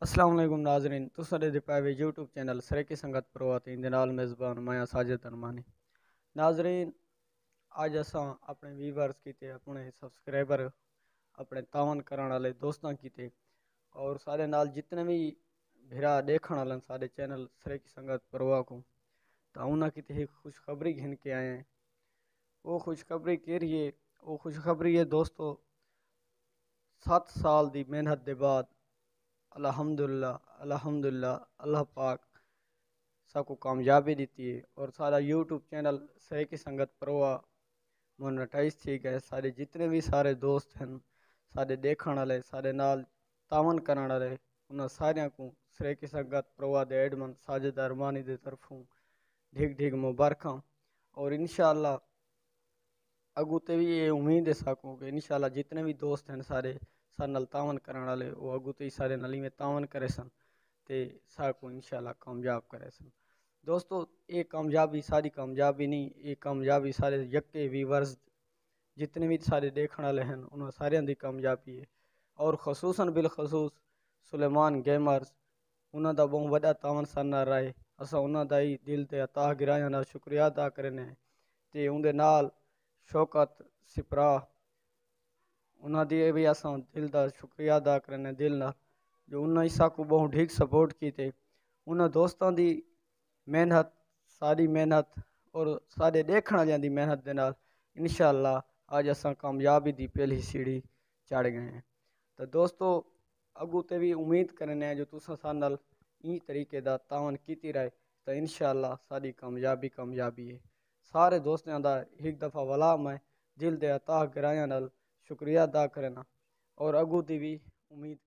अस्सलाम वालेकुम नाजरीन तुसां दे पाए यूट्यूब चैनल सरेकी संगत प्रवाती दे नाल मेज़बान मैं साजिद अरमानी। नाजरीन अज असां अपने व्यूवर्स कीते अपने सब्सक्राइबर अपने तावन करने वाले दोस्तों कीते और सारे नाल जितने भी भिरा देखने वाले सारे चैनल सरेकी संगत प्रवाह को तो उन्हें कीते एक खुशखबरी घिन के आए हैं। वो खुशखबरी के रही है, वो खुशखबरी है दोस्तों 7 साल की मेहनत के बाद अल्हम्दुलिल्लाह अल्हम्दुलिल्लाह अल्लाह पाक सबको कामयाबी दी है और सारा यूट्यूब चैनल सही की संगत प्रवाह मोनेटाइज थी गए। सारे जितने भी सारे दोस्त हैं सारे देखने वाले सारे नाल तावन करने वाले उन्हें सारे को सही की संगत प्रवाह दे एडमन साजिद अरमानी की तरफों ढीक ढीक मुबारक और इंशाअल्लाह अगू ते भी ये उम्मीद है साकूं कि इंशाअल्लाह जितने भी दोस्त हैं सारे सारे नाल तावन करने वाले वो अगू ते ही सारे नली में तावन करे सन ते साकूं इंशाअल्लाह कामयाब करे सन। दोस्तों ये कामयाबी सारी कामयाबी नहीं, ये कामयाबी सारे यक्के व्यूवर्स जितने भी सारे देखने वाले हैं उन्होंने सारे की कामयाबी है और खसूसन बिलखसूस सुलेमान गेमर्स उन्होंने बहुत बड़ा तावन साना रहा है। असा उन्होंने ही दिल से अता गिराया ना शुक्रिया अदा करने ते उनके नाल शौकत सिपरा उन्होंने भी असा दिल का शुक्रिया अदा करने दिल ना जो उन्होंने इसा को बहुत ठीक सपोर्ट की थे उन्होंने दोस्तों की मेहनत सारी मेहनत और सारे देखने वाले की मेहनत के नाल इंशाअल्लाह आज असा कामयाबी की पहली सीढ़ी चढ़ गए हैं। तो दोस्तों अगू ते भी उम्मीद करने जो तुसा सारे नाल ई तरीके का तावन कीती रहे तो इंशाअल्लाह सारी कामयाबी कामयाबी है। सारे दोस्तों का एक दफ़ा वाला मैं दिल दे अता गिराया नाल शुक्रिया अदा करना और अगू दी भी उम्मीद